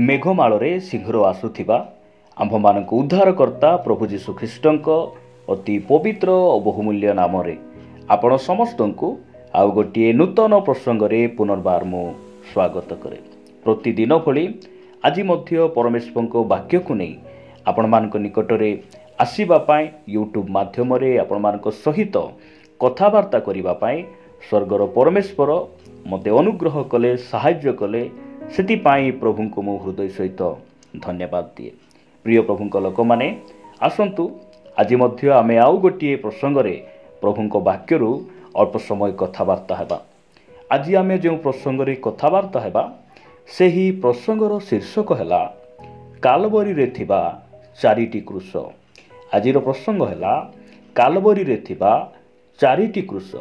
मेघमाଳରେ ଶୀଘ୍ର ଆସୁଥିବା ଆମ୍ଭମାନଙ୍କୁ ଉଦ୍ଧାରକର୍ତ୍ତା ପ୍ରଭୁ ଯୀଶୁଖ୍ରୀଷ୍ଟଙ୍କ ଅତି ପବିତ୍ର ଓ ବହୁମୂଲ୍ୟ ନାମରେ ଆପଣ ସମସ୍ତଙ୍କୁ ଆଉ ଗୋଟିଏ ନୂତନ ପ୍ରସଙ୍ଗରେ ପୁନର୍ବାର ମୁଁ ସ୍ୱାଗତ କରେ। ପ୍ରତିଦିନ ଭଳି ଆଜି ମଧ୍ୟ ପରମେଶ୍ୱରଙ୍କ ବାକ୍ୟକୁ ନେଇ ଆପଣମାନଙ୍କ ନିକଟରେ ଆସିବା ପାଇଁ ୟୁଟ୍ୟୁବ୍ ମାଧ୍ୟମରେ ଆପଣମାନଙ୍କ ସହିତ କଥାବାର୍ତ୍ତା କରିବା ପାଇଁ ସ୍ୱର୍ଗର ପରମେଶ୍ୱର ମୋତେ ଅନୁଗ୍ରହ କଲେ, ସାହାଯ୍ୟ କଲେ। ସେଥିପାଇଁ ପ୍ରଭୁଙ୍କୁ ମୁଁ ହୃଦୟ ସହିତ ଧନ୍ୟବାଦ ଦିଏ। ପ୍ରିୟ ପ୍ରଭୁଙ୍କ ଲୋକମାନେ, ଆସନ୍ତୁ ଆଜି ମଧ୍ୟ ଆମେ ଆଉ ଗୋଟିଏ ପ୍ରସଙ୍ଗରେ ପ୍ରଭୁଙ୍କ ବାକ୍ୟରୁ ଅଳ୍ପ ସମୟ କଥାବାର୍ତ୍ତା ହେବା। ଆଜି ଆମେ ଯେଉଁ ପ୍ରସଙ୍ଗରେ କଥାବାର୍ତ୍ତା ହେବା ସେହି ପ୍ରସଙ୍ଗର ଶୀର୍ଷକ ହେଲା କାଲବରୀରେ ଥିବା ଚାରିଟି କ୍ରୁଶ। ଆଜିର ପ୍ରସଙ୍ଗ ହେଲା କାଲବରୀରେ ଥିବା ଚାରିଟି କ୍ରୁଶ।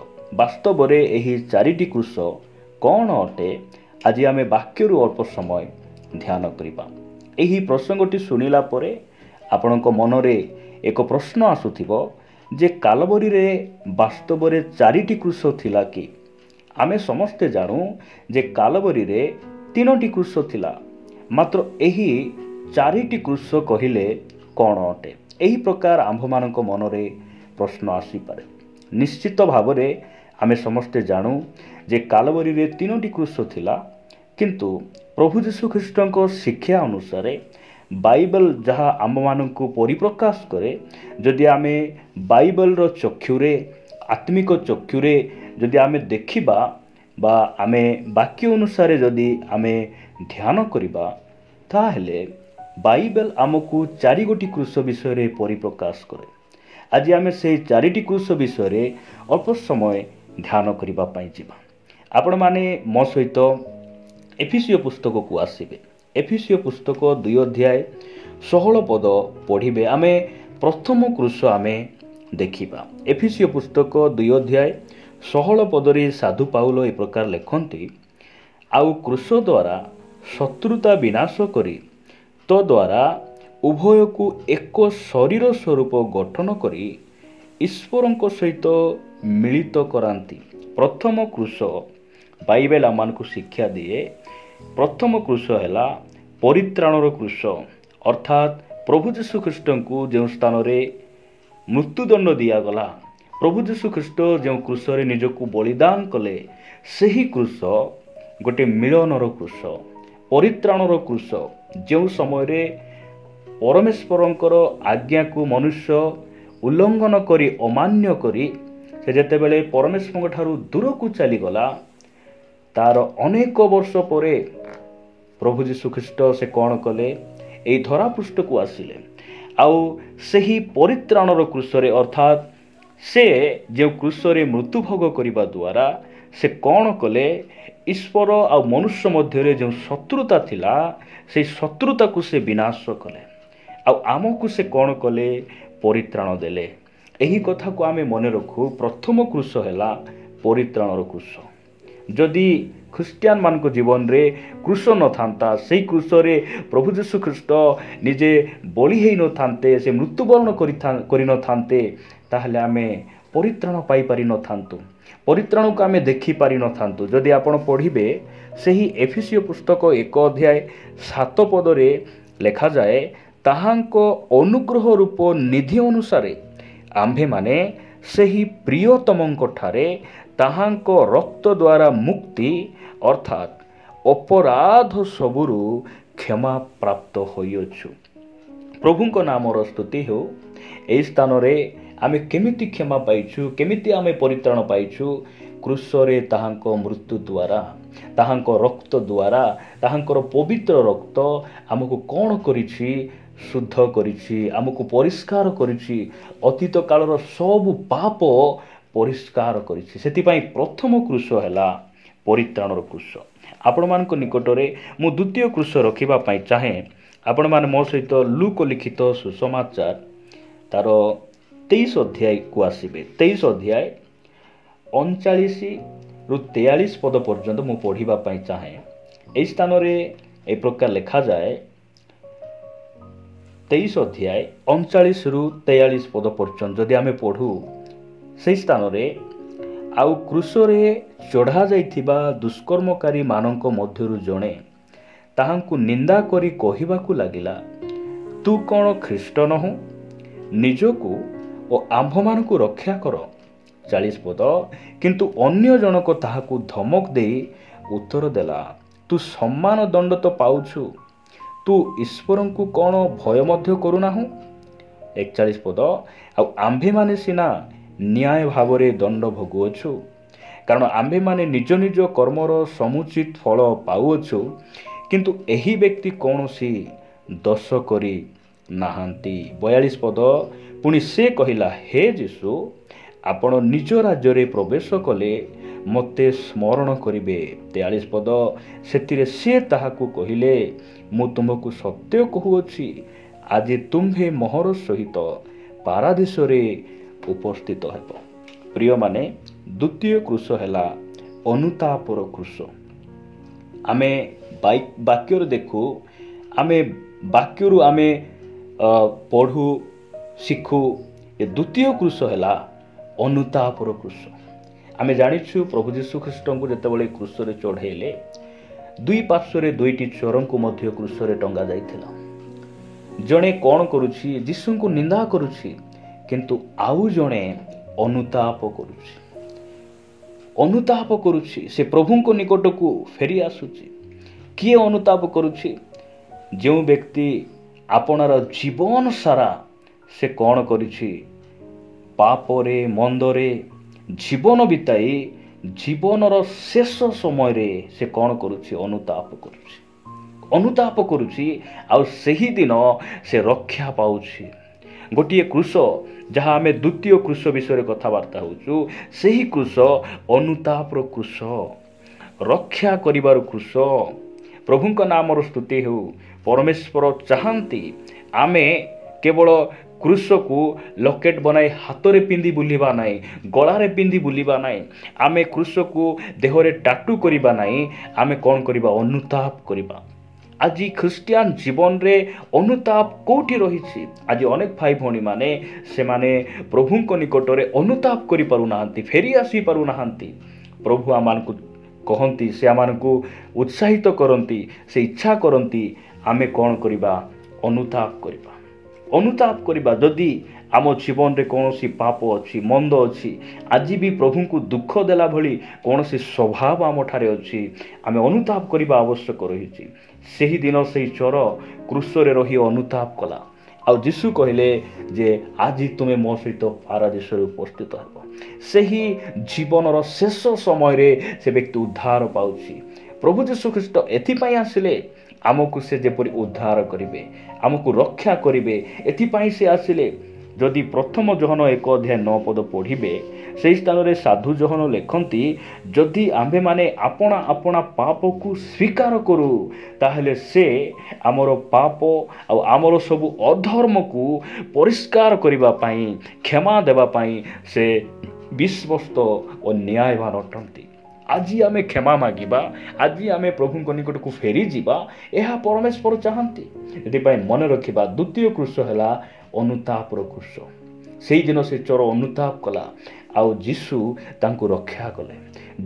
ବାସ୍ତବରେ ଏହି ଚାରିଟି କ୍ରୁଶ କ'ଣ ଅଟେ? ଆଜି ଆମେ ବାକ୍ୟରୁ ଅଳ୍ପ ସମୟ ଧ୍ୟାନ କରିବା। ଏହି ପ୍ରସଙ୍ଗଟି ଶୁଣିଲା ପରେ ଆପଣଙ୍କ ମନରେ ଏକ ପ୍ରଶ୍ନ ଆସୁଥିବ ଯେ କାଲବରୀରେ ବାସ୍ତବରେ ଚାରିଟି କ୍ରୁଶ ଥିଲା କି? ଆମେ ସମସ୍ତେ ଜାଣୁ ଯେ କାଲବରୀରେ ତିନୋଟି କ୍ରୁଶ ଥିଲା, ମାତ୍ର ଏହି ଚାରିଟି କ୍ରୁଶ କହିଲେ କ'ଣ ଅଟେ? ଏହି ପ୍ରକାର ଆମ୍ଭମାନଙ୍କ ମନରେ ପ୍ରଶ୍ନ ଆସିପାରେ। ନିଶ୍ଚିତ ଭାବରେ ଆମେ ସମସ୍ତେ ଜାଣୁ ଯେ କାଲବରୀରେ ତିନୋଟି କ୍ରୁଶ ଥିଲା, କିନ୍ତୁ ପ୍ରଭୁ ଯୀଶୁଖ୍ରୀଷ୍ଟଙ୍କ ଶିକ୍ଷା ଅନୁସାରେ ବାଇବେଲ ଯାହା ଆମମାନଙ୍କୁ ପରିପ୍ରକାଶ କରେ, ଯଦି ଆମେ ବାଇବେଲର ଚକ୍ଷୁରେ, ଆତ୍ମିକ ଚକ୍ଷୁରେ ଯଦି ଆମେ ଦେଖିବା ବା ଆମେ ବାକ୍ୟ ଅନୁସାରେ ଯଦି ଆମେ ଧ୍ୟାନ କରିବା, ତାହେଲେ ବାଇବେଲ ଆମକୁ ଚାରିଗୋଟି କ୍ରୁଶ ବିଷୟରେ ପରିପ୍ରକାଶ କରେ। ଆଜି ଆମେ ସେହି ଚାରିଟି କ୍ରୁଶ ବିଷୟରେ ଅଳ୍ପ ସମୟ ଧ୍ୟାନ କରିବା ପାଇଁ ଯିବା। ଆପଣମାନେ ମୋ ସହିତ ଏଫେସୀୟ ପୁସ୍ତକକୁ ଆସିବେ। ଏଫେସୀୟ ପୁସ୍ତକ 2 ଅଧ୍ୟାୟ 16 ପଦ ପଢ଼ିବେ। ଆମେ ପ୍ରଥମ କ୍ରୁଶ ଆମେ ଦେଖିବା। ଏଫେସୀୟ ପୁସ୍ତକ 2 ଅଧ୍ୟାୟ 16 ପଦରେ ସାଧୁ ପାଉଲ ଏ ପ୍ରକାର ଲେଖନ୍ତି, ଆଉ କ୍ରୁଶ ଦ୍ୱାରା ଶତ୍ରୁତା ବିନାଶ କରି ତଦ୍ୱାରା ଉଭୟକୁ ଏକ ଶରୀର ସ୍ୱରୂପ ଗଠନ କରି ଈଶ୍ୱରଙ୍କ ସହିତ ମିଳିତ କରାନ୍ତି। ପ୍ରଥମ କ୍ରୁଶ ବାଇବେଲ ଆମମାନଙ୍କୁ ଶିକ୍ଷା ଦିଏ। ପ୍ରଥମ କ୍ରୁଶ ହେଲା ପରିତ୍ରାଣର କ୍ରୁଶ, ଅର୍ଥାତ୍ ପ୍ରଭୁ ଯୀଶୁଖ୍ରୀଷ୍ଟଙ୍କୁ ଯେଉଁ ସ୍ଥାନରେ ମୃତ୍ୟୁଦଣ୍ଡ ଦିଆଗଲା, ପ୍ରଭୁ ଯୀଶୁଖ୍ରୀଷ୍ଟ ଯେଉଁ କ୍ରୁଶରେ ନିଜକୁ ବଳିଦାନ କଲେ, ସେହି କ୍ରୁଶ ଗୋଟେ ମିଳନର କ୍ରୁଶ, ପରିତ୍ରାଣର କ୍ରୁଶ। ଯେଉଁ ସମୟରେ ପରମେଶ୍ୱରଙ୍କର ଆଜ୍ଞାକୁ ମନୁଷ୍ୟ ଉଲ୍ଲଙ୍ଘନ କରି, ଅମାନ୍ୟ କରି ସେ ଯେତେବେଳେ ପରମେଶ୍ୱରଙ୍କ ଠାରୁ ଦୂରକୁ ଚାଲିଗଲା, ତାର ଅନେକ ବର୍ଷ ପରେ ପ୍ରଭୁ ଯୀଶୁଖ୍ରୀଷ୍ଟ ସେ କ'ଣ କଲେ? ଏହି ଧରାପୃଷ୍ଠକୁ ଆସିଲେ। ଆଉ ସେହି ପରିତ୍ରାଣର କ୍ରୁଶରେ, ଅର୍ଥାତ୍ ସେ ଯେଉଁ କ୍ରୁଶରେ ମୃତ୍ୟୁଭୋଗ କରିବା ଦ୍ୱାରା ସେ କ'ଣ କଲେ? ଈଶ୍ୱର ଆଉ ମନୁଷ୍ୟ ମଧ୍ୟରେ ଯେଉଁ ଶତ୍ରୁତା ଥିଲା, ସେହି ଶତ୍ରୁତାକୁ ସେ ବିନାଶ କଲେ। ଆଉ ଆମକୁ ସେ କ'ଣ କଲେ? ପରିତ୍ରାଣ ଦେଲେ। ଏହି କଥାକୁ ଆମେ ମନେ ରଖୁ। ପ୍ରଥମ କ୍ରୁଶ ହେଲା ପରିତ୍ରାଣର କ୍ରୁଶ। ଯଦି ଖ୍ରୀଷ୍ଟିଆନ ମାନଙ୍କ ଜୀବନରେ କ୍ରୁଶ ନଥାନ୍ତା, ସେହି କ୍ରୁଶରେ ପ୍ରଭୁ ଯୀଶୁଖ୍ରୀଷ୍ଟ ନିଜେ ବଳି ହେଇନଥାନ୍ତେ, ସେ ମୃତ୍ୟୁବରଣ କରିନଥାନ୍ତେ, ତାହେଲେ ଆମେ ପରିତ୍ରାଣ ପାଇପାରିନଥାନ୍ତୁ, ପରିତ୍ରାଣକୁ ଆମେ ଦେଖିପାରିନଥାନ୍ତୁ। ଯଦି ଆପଣ ପଢ଼ିବେ ସେହି ଏଫେସୀୟ ପୁସ୍ତକ 1 ଅଧ୍ୟାୟ 7 ପଦରେ ଲେଖାଯାଏ, ତାହାଙ୍କ ଅନୁଗ୍ରହ ରୂପ ନିଧି ଅନୁସାରେ ଆମ୍ଭେମାନେ ସେହି ପ୍ରିୟତମଙ୍କ ଠାରେ ତାହାଙ୍କ ରକ୍ତ ଦ୍ୱାରା ମୁକ୍ତି, ଅର୍ଥାତ୍ ଅପରାଧ ସବୁରୁ କ୍ଷମା ପ୍ରାପ୍ତ ହୋଇଅଛୁ। ପ୍ରଭୁଙ୍କ ନାମର ସ୍ତୁତି ହେଉ। ଏହି ସ୍ଥାନରେ ଆମେ କେମିତି କ୍ଷମା ପାଇଛୁ, କେମିତି ଆମେ ପରିତ୍ରାଣ ପାଇଛୁ? କ୍ରୁଶରେ ତାହାଙ୍କ ମୃତ୍ୟୁ ଦ୍ୱାରା, ତାହାଙ୍କ ରକ୍ତ ଦ୍ୱାରା, ତାହାଙ୍କର ପବିତ୍ର ରକ୍ତ ଆମକୁ କ'ଣ କରିଛି? ଶୁଦ୍ଧ କରିଛି, ଆମକୁ ପରିଷ୍କାର କରିଛି, ଅତୀତ କାଳର ସବୁ ପାପ ପରିଷ୍କାର କରିଛି। ସେଥିପାଇଁ ପ୍ରଥମ କ୍ରୁଶ ହେଲା ପରିତ୍ରାଣର କ୍ରୁଶ। ଆପଣମାନଙ୍କ ନିକଟରେ ମୁଁ ଦ୍ୱିତୀୟ କ୍ରୁଶ ରଖିବା ପାଇଁ ଚାହେଁ। ଆପଣମାନେ ମୋ ସହିତ ଲୁକ ଲିଖିତ ସୁସମାଚାର ତାର 23 ଅଧ୍ୟାୟକୁ ଆସିବେ। 23 ଅଧ୍ୟାୟ 39-43 ପଦ ପର୍ଯ୍ୟନ୍ତ ମୁଁ ପଢ଼ିବା ପାଇଁ ଚାହେଁ। ଏହି ସ୍ଥାନରେ ଏ ପ୍ରକାର ଲେଖାଯାଏ, 23 ଅଧ୍ୟାୟ 39-43 ପଦ ପର୍ଯ୍ୟନ୍ତ ଯଦି ଆମେ ପଢ଼ୁ, ସେହି ସ୍ଥାନରେ ଆଉ କ୍ରୁଶରେ ଚଢ଼ା ଯାଇଥିବା ଦୁଷ୍କର୍ମକାରୀ ମାନଙ୍କ ମଧ୍ୟରୁ ଜଣେ ତାହାଙ୍କୁ ନିନ୍ଦା କରି କହିବାକୁ ଲାଗିଲା, ତୁ କ'ଣ ଖ୍ରୀଷ୍ଟ ନହୁଁ? ନିଜକୁ ଓ ଆମ୍ଭମାନଙ୍କୁ ରକ୍ଷା କର। 40 ପଦ। କିନ୍ତୁ ଅନ୍ୟ ଜଣକ ତାହାକୁ ଧମକ ଦେଇ ଉତ୍ତର ଦେଲା, ତୁ ସମାନ ଦଣ୍ଡ ତ ପାଉଛୁ, ତୁ ଈଶ୍ୱରଙ୍କୁ କ'ଣ ଭୟ ମଧ୍ୟ କରୁନାହୁଁ? 41 ପଦ। ଆଉ ଆମ୍ଭେମାନେ ସିନା ନ୍ୟାୟ ଭାବରେ ଦଣ୍ଡ ଭୋଗୁଅଛୁ, କାରଣ ଆମ୍ଭେମାନେ ନିଜ ନିଜ କର୍ମର ସମୁଚିତ ଫଳ ପାଉଅଛୁ, କିନ୍ତୁ ଏହି ବ୍ୟକ୍ତି କୌଣସି ଦୋଷ କରି ନାହାନ୍ତି। 42 ପଦ। ପୁଣି ସେ କହିଲା, ହେ ଯୀଶୁ, ଆପଣ ନିଜ ରାଜ୍ୟରେ ପ୍ରବେଶ କଲେ ମୋତେ ସ୍ମରଣ କରିବେ। 43 ପଦ। ସେଥିରେ ସେ ତାହାକୁ କହିଲେ, ମୁଁ ତୁମକୁ ସତ୍ୟ କହୁଅଛି, ଆଜି ତୁମ୍ଭେ ମୋହର ସହିତ ପାରାଦୀସରେ ଉପସ୍ଥିତ ହେବ। ପ୍ରିୟମାନେ, ଦ୍ୱିତୀୟ କୃଷ ହେଲା ଅନୁତାପର କୃଷ। ଆମେ ବାକ୍ୟରେ ଦେଖୁ, ଆମେ ବାକ୍ୟରୁ ଆମେ ପଢ଼ୁ, ଶିଖୁ। ଏ ଦ୍ୱିତୀୟ କୃଷ ହେଲା ଅନୁତାପର କୃଷ। ଆମେ ଜାଣିଛୁ ପ୍ରଭୁ ଯୀଶୁ ଖ୍ରୀଷ୍ଟଙ୍କୁ ଯେତେବେଳେ କୃଷରେ ଚଢ଼େଇଲେ, ଦୁଇ ପାର୍ଶ୍ୱରେ ଦୁଇଟି ଚୋରଙ୍କୁ ମଧ୍ୟ କୃଷରେ ଟଙ୍ଗା ଯାଇଥିଲା। ଜଣେ କ'ଣ କରୁଛି? ଯୀଶୁଙ୍କୁ ନିନ୍ଦା କରୁଛି, କିନ୍ତୁ ଆଉ ଜଣେ ଅନୁତାପ କରୁଛି। ଅନୁତାପ କରୁଛି, ସେ ପ୍ରଭୁଙ୍କ ନିକଟକୁ ଫେରି ଆସୁଛି। କିଏ ଅନୁତାପ କରୁଛି? ଯେଉଁ ବ୍ୟକ୍ତି ଆପଣାର ଜୀବନ ସାରା ସେ କ'ଣ କରିଛି? ପାପରେ ମନ୍ଦରେ ଜୀବନ ବିତାଇ ଜୀବନର ଶେଷ ସମୟରେ ସେ କ'ଣ କରୁଛି? ଅନୁତାପ କରୁଛି। ଅନୁତାପ କରୁଛି, ଆଉ ସେହିଦିନ ସେ ରକ୍ଷା ପାଉଛି। ଗୋଟିଏ କୃଷ, ଯାହା ଆମେ ଦ୍ୱିତୀୟ କୃଷ ବିଷୟରେ କଥାବାର୍ତ୍ତା ହେଉଛୁ, ସେହି କୃଷ ଅନୁତାପର କୃଷ, ରକ୍ଷା କରିବାର କୃଷ। ପ୍ରଭୁଙ୍କ ନାମର ସ୍ତୁତି ହେଉ। ପରମେଶ୍ୱର ଚାହାନ୍ତି ଆମେ କେବଳ କୃଷକୁ ଲକେଟ୍ ବନାଇ ହାତରେ ପିନ୍ଧି ବୁଲିବା ନାହିଁ, ଗଳାରେ ପିନ୍ଧି ବୁଲିବା ନାହିଁ। ଆମେ କୃଷକୁ ଦେହରେ ଟାଟୁ କରିବା ନାହିଁ, ଆମେ କ'ଣ କରିବା? ଅନୁତାପ କରିବା। ଆଜି ଖ୍ରୀଷ୍ଟିଆନ ଜୀବନରେ ଅନୁତାପ କେଉଁଠି ରହିଛି? ଆଜି ଅନେକ ଭାଇ ଭଉଣୀମାନେ ସେମାନେ ପ୍ରଭୁଙ୍କ ନିକଟରେ ଅନୁତାପ କରିପାରୁନାହାନ୍ତି, ଫେରି ଆସିପାରୁନାହାନ୍ତି। ପ୍ରଭୁ ଆମମାନଙ୍କୁ କହନ୍ତି, ସେ ଆମମାନଙ୍କୁ ଉତ୍ସାହିତ କରନ୍ତି, ସେ ଇଚ୍ଛା କରନ୍ତି ଆମେ କ'ଣ କରିବା? ଅନୁତାପ କରିବା। ଅନୁତାପ କରିବା। ଯଦି ଆମ ଜୀବନରେ କୌଣସି ପାପ ଅଛି, ମନ୍ଦ ଅଛି, ଆଜି ବି ପ୍ରଭୁଙ୍କୁ ଦୁଃଖ ଦେଲା ଭଳି କୌଣସି ସ୍ୱଭାବ ଆମଠାରେ ଅଛି, ଆମେ ଅନୁତାପ କରିବା ଆବଶ୍ୟକ ରହିଛି। ସେହିଦିନ ସେହି ଚୋର କୃଷରେ ରହି ଅନୁତାପ କଲା। ଆଉ ଯୀଶୁ କହିଲେ ଯେ ଆଜି ତୁମେ ମୋ ସହିତ ପାରାଦୀସରେ ଉପସ୍ଥିତ ହେବ। ସେହି ଜୀବନର ଶେଷ ସମୟରେ ସେ ବ୍ୟକ୍ତି ଉଦ୍ଧାର ପାଉଛି। ପ୍ରଭୁ ଯୀଶୁ ଖ୍ରୀଷ୍ଟ ଏଥିପାଇଁ ଆସିଲେ, ଆମକୁ ସେ ଯେପରି ଉଦ୍ଧାର କରିବେ, ଆମକୁ ରକ୍ଷା କରିବେ, ଏଥିପାଇଁ ସେ ଆସିଲେ। ଯଦି ପ୍ରଥମ ଯୋହନ 1:9 ପଢ଼ିବେ, ସେହି ସ୍ଥାନରେ ସାଧୁ ଯୋହନ ଲେଖନ୍ତି, ଯଦି ଆମ୍ଭେମାନେ ଆପଣା ଆପଣା ପାପକୁ ସ୍ୱୀକାର କରୁ, ତାହେଲେ ସେ ଆମର ପାପ ଆଉ ଆମର ସବୁ ଅଧର୍ମକୁ ପରିଷ୍କାର କରିବା ପାଇଁ, କ୍ଷମା ଦେବା ପାଇଁ ସେ ବିଶ୍ୱସ୍ତ ଓ ନ୍ୟାୟବାନ ଅଟନ୍ତି। ଆଜି ଆମେ କ୍ଷମା ମାଗିବା, ଆଜି ଆମେ ପ୍ରଭୁଙ୍କ ନିକଟକୁ ଫେରିଯିବା, ଏହା ପରମେଶ୍ୱର ଚାହାନ୍ତି। ସେଥିପାଇଁ ମନେ ରଖିବା, ଦ୍ୱିତୀୟ କୃଷ ହେଲା ଅନୁତାପର କୃଷ। ସେଇଦିନ ସେ ଚୋର ଅନୁତାପ କଲା, ଆଉ ଯୀଶୁ ତାଙ୍କୁ ରକ୍ଷା କଲେ।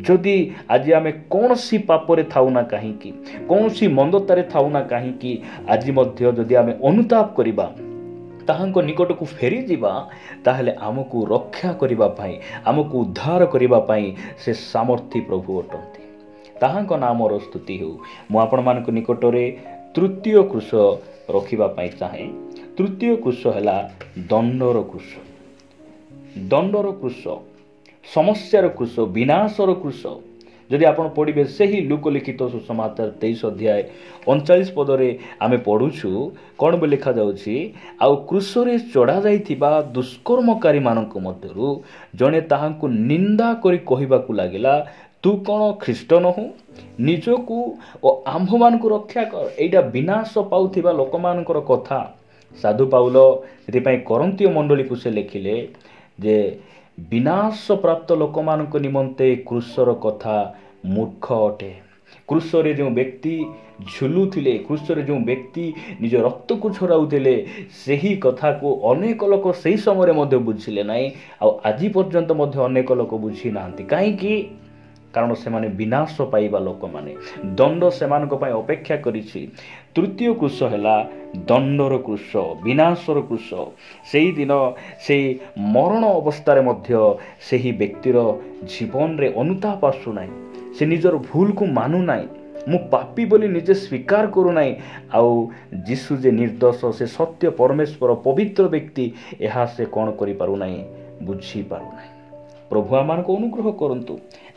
ଯଦି ଆଜି ଆମେ କୌଣସି ପାପରେ ଥାଉ ନା କାହିଁକି, କୌଣସି ମନ୍ଦତାରେ ଥାଉ ନା କାହିଁକି, ଆଜି ମଧ୍ୟ ଯଦି ଆମେ ଅନୁତାପ କରିବା, ତାହାଙ୍କ ନିକଟକୁ ଫେରିଯିବା, ତାହେଲେ ଆମକୁ ରକ୍ଷା କରିବା ପାଇଁ, ଆମକୁ ଉଦ୍ଧାର କରିବା ପାଇଁ ସେ ସାମର୍ଥ୍ୟ ପ୍ରଭୁ ଅଟନ୍ତି। ତାହାଙ୍କ ନାମର ସ୍ତୁତି ହେଉ। ମୁଁ ଆପଣମାନଙ୍କ ନିକଟରେ ତୃତୀୟ କୃଷ ରଖିବା ପାଇଁ ଚାହେଁ। ତୃତୀୟ କୃଷ ହେଲା ଦଣ୍ଡର କୃଷ। ଦଣ୍ଡର କୃଷ, ସମସ୍ୟାର କୃଷ, ବିନାଶର କୃଷ। ଯଦି ଆପଣ ପଢ଼ିବେ ସେହି ଲୁକଲିଖିତ ସୁସମାଚାର 23:39 ଆମେ ପଢ଼ୁଛୁ, କ'ଣ ବି ଲେଖାଯାଉଛି? ଆଉ କୃଷରେ ଚଢ଼ା ଯାଇଥିବା ଦୁଷ୍କର୍ମକାରୀମାନଙ୍କ ମଧ୍ୟରୁ ଜଣେ ତାହାଙ୍କୁ ନିନ୍ଦା କରି କହିବାକୁ ଲାଗିଲା, ତୁ କ'ଣ ଖ୍ରୀଷ୍ଟ ନହୁଁ? ନିଜକୁ ଓ ଆମ୍ଭମାନଙ୍କୁ ରକ୍ଷା କର। ଏଇଟା ବିନାଶ ପାଉଥିବା ଲୋକମାନଙ୍କର କଥା। ସାଧୁ ପାଉଲ ସେଥିପାଇଁ କରନ୍ତୀୟ ମଣ୍ଡଳୀକୁ ସେ ଲେଖିଲେ ଯେ ବିନାଶ ପ୍ରାପ୍ତ ଲୋକମାନଙ୍କ ନିମନ୍ତେ କୃଷର କଥା ମୂର୍ଖ ଅଟେ। କୃଷରେ ଯେଉଁ ବ୍ୟକ୍ତି ଝୁଲୁଥିଲେ, କୃଷରେ ଯେଉଁ ବ୍ୟକ୍ତି ନିଜ ରକ୍ତକୁ ଝରାଉଥିଲେ, ସେହି କଥାକୁ ଅନେକ ଲୋକ ସେହି ସମୟରେ ମଧ୍ୟ ବୁଝିଲେ ନାହିଁ, ଆଉ ଆଜି ପର୍ଯ୍ୟନ୍ତ ମଧ୍ୟ ଅନେକ ଲୋକ ବୁଝି ନାହାନ୍ତି। କାହିଁକି? କାରଣ ସେମାନେ ବିନାଶ ପାଇବା ଲୋକମାନେ। ଦଣ୍ଡ ସେମାନଙ୍କ ପାଇଁ ଅପେକ୍ଷା କରିଛି। ତୃତୀୟ କୃଷ ହେଲା ଦଣ୍ଡର କୃଷ, ବିନାଶର କୃଷ। ସେଇଦିନ ସେଇ ମରଣ ଅବସ୍ଥାରେ ମଧ୍ୟ ସେହି ବ୍ୟକ୍ତିର ଜୀବନରେ ଅନୁତାପ ଆସୁନାହିଁ। ସେ ନିଜର ଭୁଲକୁ ମାନୁନାହିଁ। ମୁଁ ପାପୀ ବୋଲି ନିଜେ ସ୍ୱୀକାର କରୁନାହିଁ। ଆଉ ଯୀଶୁ ଯେ ନିର୍ଦ୍ଦୋଷ, ସେ ସତ୍ୟ ପରମେଶ୍ୱର ପବିତ୍ର ବ୍ୟକ୍ତି, ଏହା ସେ କ'ଣ କରିପାରୁନାହିଁ, ବୁଝିପାରୁନାହିଁ। ପ୍ରଭୁ ଆମମାନଙ୍କୁ ଅନୁଗ୍ରହ କରନ୍ତୁ,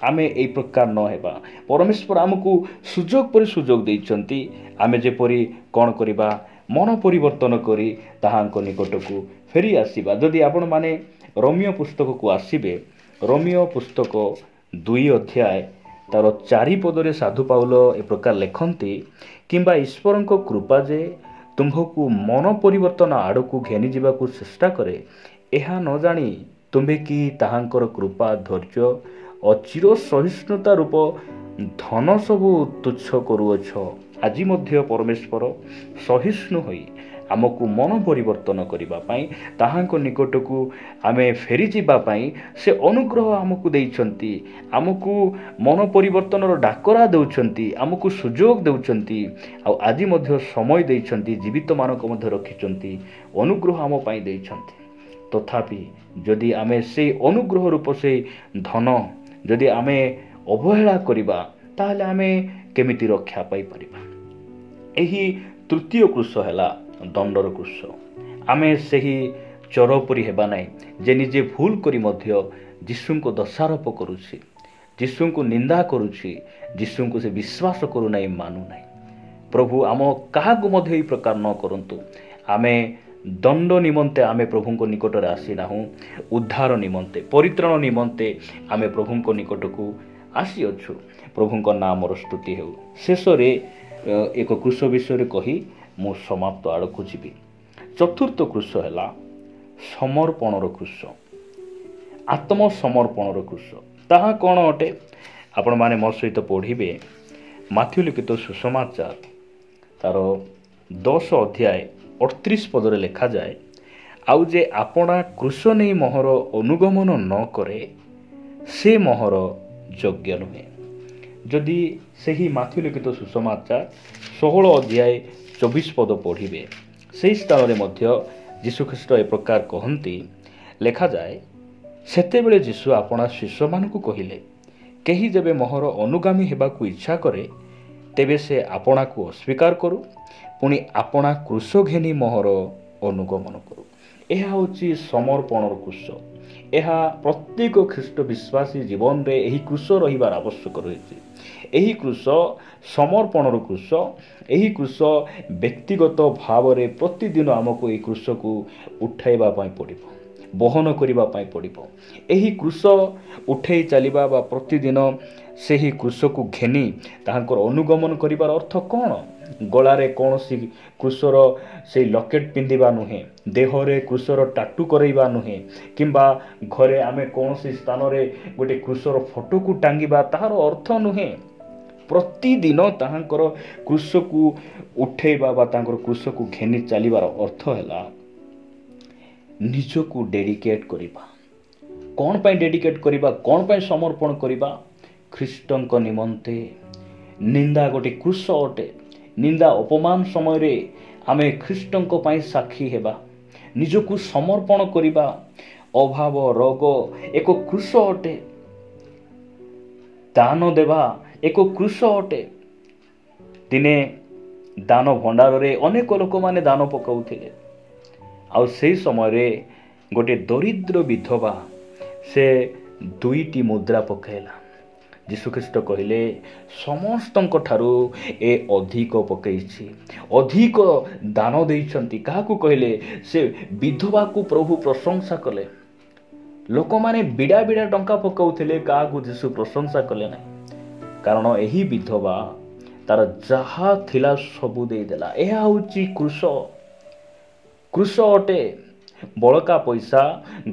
ଆମେ ଏହି ପ୍ରକାର ନ ହେବା। ପରମେଶ୍ୱର ଆମକୁ ସୁଯୋଗ ପରେ ସୁଯୋଗ ଦେଇଛନ୍ତି। ଆମେ ଯେପରି କ'ଣ କରିବା, ମନ ପରିବର୍ତ୍ତନ କରି ତାହାଙ୍କ ନିକଟକୁ ଫେରି ଆସିବା। ଯଦି ଆପଣମାନେ ରୋମିଓ ପୁସ୍ତକକୁ ଆସିବେ, ରୋମିଓ ପୁସ୍ତକ 2 ଅଧ୍ୟାୟ ତାର 4 ପଦରେ ସାଧୁ ପାଉଲ ଏ ପ୍ରକାର ଲେଖନ୍ତି, କିମ୍ବା ଈଶ୍ୱରଙ୍କ କୃପା ଯେ ତୁମ୍ଭକୁ ମନ ପରିବର୍ତ୍ତନ ଆଡ଼କୁ ଘେନିଯିବାକୁ ଚେଷ୍ଟା କରେ, ଏହା ନ ଜାଣି ତୁମ୍ଭେ କି ତାହାଙ୍କର କୃପା, ଧୈର୍ଯ୍ୟ ଓ ଚିର ସହିଷ୍ଣୁତା ରୂପ ଧନ ସବୁ ତୁଚ୍ଛ କରୁଅଛ। ଆଜି ମଧ୍ୟ ପରମେଶ୍ୱର ସହିଷ୍ଣୁ ହୋଇ ଆମକୁ ମନ ପରିବର୍ତ୍ତନ କରିବା ପାଇଁ, ତାହାଙ୍କ ନିକଟକୁ ଆମେ ଫେରିଯିବା ପାଇଁ ସେ ଅନୁଗ୍ରହ ଆମକୁ ଦେଇଛନ୍ତି। ଆମକୁ ମନ ପରିବର୍ତ୍ତନର ଡାକରା ଦେଉଛନ୍ତି, ଆମକୁ ସୁଯୋଗ ଦେଉଛନ୍ତି। ଆଉ ଆଜି ମଧ୍ୟ ସମୟ ଦେଇଛନ୍ତି, ଜୀବିତମାନଙ୍କ ମଧ୍ୟ ରଖିଛନ୍ତି, ଅନୁଗ୍ରହ ଆମ ପାଇଁ ଦେଇଛନ୍ତି। ତଥାପି ଯଦି ଆମେ ସେଇ ଅନୁଗ୍ରହ ରୂପ ସେଇ ଧନ ଯଦି ଆମେ ଅବହେଳା କରିବା, ତାହେଲେ ଆମେ କେମିତି ରକ୍ଷା ପାଇପାରିବା? ଏହି ତୃତୀୟ କୃଷ ହେଲା ଦଣ୍ଡର କୃଷ। ଆମେ ସେହି ଚୋର ପରି ହେବା ନାହିଁ, ଯେ ନିଜେ ଭୁଲ କରି ମଧ୍ୟ ଯୀଶୁଙ୍କୁ ଦୋଷାରୋପ କରୁଛି, ଯୀଶୁଙ୍କୁ ନିନ୍ଦା କରୁଛି, ଯୀଶୁଙ୍କୁ ସେ ବିଶ୍ୱାସ କରୁନାହିଁ, ମାନୁନାହିଁ। ପ୍ରଭୁ ଆମ କାହାକୁ ମଧ୍ୟ ଏହି ପ୍ରକାର ନ କରନ୍ତୁ। ଆମେ ଦଣ୍ଡ ନିମନ୍ତେ ଆମେ ପ୍ରଭୁଙ୍କ ନିକଟରେ ଆସିନାହୁଁ, ଉଦ୍ଧାର ନିମନ୍ତେ, ପରିତ୍ରାଣ ନିମନ୍ତେ ଆମେ ପ୍ରଭୁଙ୍କ ନିକଟକୁ ଆସିଅଛୁ। ପ୍ରଭୁଙ୍କ ନାମର ସ୍ତୁତି ହେଉ। ଶେଷରେ ଏକ କୃଷ ବିଷୟରେ କହି ମୁଁ ସମାପ୍ତ ଆଡ଼କୁ ଯିବି। ଚତୁର୍ଥ କୃଷ ହେଲା ସମର୍ପଣର କୃଷ, ଆତ୍ମସମର୍ପଣର କୃଷ। ତାହା କ'ଣ ଅଟେ? ଆପଣମାନେ ମୋ ସହିତ ପଢ଼ିବେ ମାଥ୍ୟୁ ଲିଖିତ ସୁସମାଚାର ତାର 10 ଅଧ୍ୟାୟ 38 ପଦରେ ଲେଖାଯାଏ, ଆଉ ଯେ ଆପଣା କୃଷ ନେଇ ମୋହର ଅନୁଗମନ ନ କରେ, ସେ ମୋହର ଯୋଗ୍ୟ ନୁହେଁ। ଯଦି ସେହି ମାଥ୍ୟୁ ଲିଖିତ ସୁସମାଚାର 16 ଅଧ୍ୟାୟ 24 ପଦ ପଢ଼ିବେ, ସେହି ସ୍ଥାନରେ ମଧ୍ୟ ଯୀଶୁଖ୍ରୀଷ୍ଟ ଏ ପ୍ରକାର କହନ୍ତି, ଲେଖାଯାଏ, ସେତେବେଳେ ଯୀଶୁ ଆପଣା ଶିଷ୍ୟମାନଙ୍କୁ କହିଲେ, କେହି ଯେବେ ମୋହର ଅନୁଗାମୀ ହେବାକୁ ଇଚ୍ଛା କରେ, ତେବେ ସେ ଆପଣାକୁ ଅସ୍ୱୀକାର କରୁ, ପୁଣି ଆପଣା କୃଷ ଘେନି ମୋହର ଅନୁଗମନ କରୁ। ଏହା ହେଉଛି ସମର୍ପଣର କୃଷ। ଏହା ପ୍ରତ୍ୟେକ ଖ୍ରୀଷ୍ଟ ବିଶ୍ୱାସୀ ଜୀବନରେ ଏହି କୃଷ ରହିବାର ଆବଶ୍ୟକ ରହିଛି। ଏହି କୃଷ ସମର୍ପଣର କୃଷ। ଏହି କୃଷ ବ୍ୟକ୍ତିଗତ ଭାବରେ ପ୍ରତିଦିନ ଆମକୁ ଏହି କୃଷକୁ ଉଠାଇବା ପାଇଁ ପଡ଼ିବ, ବହନ କରିବା ପାଇଁ ପଡ଼ିବ। ଏହି କୃଷ ଉଠାଇ ଚାଲିବା ବା ପ୍ରତିଦିନ ସେହି କୃଷକୁ ଘେନି ତାହାଙ୍କର ଅନୁଗମନ କରିବାର ଅର୍ଥ କ'ଣ? ଗଳାରେ କୌଣସି କୃଷର ସେଇ ଲକେଟ୍ ପିନ୍ଧିବା ନୁହେଁ, ଦେହରେ କୃଷର ଟାଟୁ କରାଇବା ନୁହେଁ, କିମ୍ବା ଘରେ ଆମେ କୌଣସି ସ୍ଥାନରେ ଗୋଟେ କୃଷର ଫଟୋକୁ ଟାଙ୍ଗିବା, ତାହାର ଅର୍ଥ ନୁହେଁ। ପ୍ରତିଦିନ ତାହାଙ୍କର କୃଷକୁ ଉଠାଇବା ବା ତାଙ୍କର କୃଷକୁ ଘେନି ଚାଲିବାର ଅର୍ଥ ହେଲା ନିଜକୁ ଡେଡିକେଟ୍ କରିବା। କ'ଣ ପାଇଁ ଡେଡିକେଟ୍ କରିବା? କ'ଣ ପାଇଁ ସମର୍ପଣ କରିବା? ଖ୍ରୀଷ୍ଟଙ୍କ ନିମନ୍ତେ। ନିନ୍ଦା ଗୋଟେ କୃଷ ଅଟେ। ନିନ୍ଦା ଅପମାନ ସମୟରେ ଆମେ ଖ୍ରୀଷ୍ଟଙ୍କ ପାଇଁ ସାକ୍ଷୀ ହେବା, ନିଜକୁ ସମର୍ପଣ କରିବା। ଅଭାବ, ରୋଗ ଏକ କୃଷ ଅଟେ। ଦାନ ଦେବା ଏକ କୃଷ ଅଟେ। ଦିନେ ଦାନ ଭଣ୍ଡାରରେ ଅନେକ ଲୋକମାନେ ଦାନ ପକାଉଥିଲେ, ଆଉ ସେହି ସମୟରେ ଗୋଟିଏ ଦରିଦ୍ର ବିଧବା ସେ 2ଟି ମୁଦ୍ରା ପକାଇଲା। ଯୀଶୁଖ୍ରୀଷ୍ଟ କହିଲେ, ସମସ୍ତଙ୍କ ଠାରୁ ଏ ଅଧିକ ପକାଇଛି, ଅଧିକ ଦାନ ଦେଇଛନ୍ତି। କାହାକୁ କହିଲେ? ସେ ବିଧବାକୁ ପ୍ରଭୁ ପ୍ରଶଂସା କଲେ। ଲୋକମାନେ ବିଡ଼ା ବିଡ଼ା ଟଙ୍କା ପକାଉଥିଲେ, କାହାକୁ ଯୀଶୁ ପ୍ରଶଂସା କଲେ ନାହିଁ, କାରଣ ଏହି ବିଧବା ତାର ଯାହା ଥିଲା ସବୁ ଦେଇଦେଲା। ଏହା ହେଉଛି କୃଷ। କୃଷ ଅଟେ। ବଳକା ପଇସା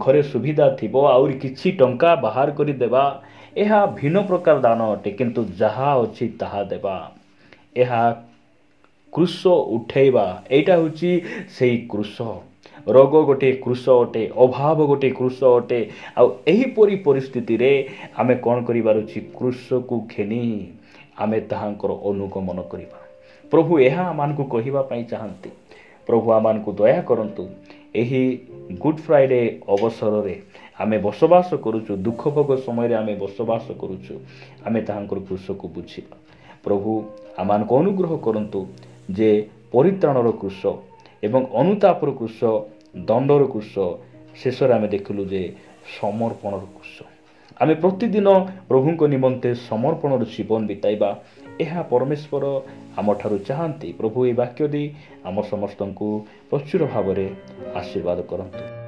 ଘରେ ସୁବିଧା ଥିବ, ଆହୁରି କିଛି ଟଙ୍କା ବାହାର କରି ଦେବା, ଏହା ଭିନ୍ନ ପ୍ରକାର ଦାନ ଅଟେ। କିନ୍ତୁ ଯାହା ଅଛି ତାହା ଦେବା, ଏହା କୃଷ ଉଠାଇବା, ଏଇଟା ହେଉଛି ସେଇ କୃଷ। ରୋଗ ଗୋଟିଏ କୃଷ ଅଟେ, ଅଭାବ ଗୋଟିଏ କୃଷ ଅଟେ। ଆଉ ଏହିପରି ପରିସ୍ଥିତିରେ ଆମେ କ'ଣ କରିବାର ଅଛି? କୃଷକୁ ଘେନି ଆମେ ତାହାଙ୍କର ଅନୁଗମନ କରିବା। ପ୍ରଭୁ ଏହା ଆମମାନଙ୍କୁ କହିବା ପାଇଁ ଚାହାନ୍ତି। ପ୍ରଭୁ ଆମମାନଙ୍କୁ ଦୟା କରନ୍ତୁ। ଏହି ଗୁଡ୍ ଫ୍ରାଇଡେ ଅବସରରେ ଆମେ ବସବାସ କରୁଛୁ, ଦୁଃଖ ଭୋଗ ସମୟରେ ଆମେ ବସବାସ କରୁଛୁ, ଆମେ ତାହାଙ୍କର କୃଷକୁ ବୁଝିବା। ପ୍ରଭୁ ଆମମାନଙ୍କୁ ଅନୁଗ୍ରହ କରନ୍ତୁ ଯେ ପରିତ୍ରାଣର କୃଷ ଏବଂ ଅନୁତାପର କୃଷ, ଦଣ୍ଡର କୃଷ, ଶେଷରେ ଆମେ ଦେଖିଲୁ ଯେ ସମର୍ପଣର କୃଷ। ଆମେ ପ୍ରତିଦିନ ପ୍ରଭୁଙ୍କ ନିମନ୍ତେ ସମର୍ପଣର ଜୀବନ ବିତାଇବା, ଏହା ପରମେଶ୍ୱର ଆମଠାରୁ ଚାହାନ୍ତି। ପ୍ରଭୁ ଏହି ବାକ୍ୟ ଦେଇ ଆମ ସମସ୍ତଙ୍କୁ ପ୍ରଚୁର ଭାବରେ ଆଶୀର୍ବାଦ କରନ୍ତୁ।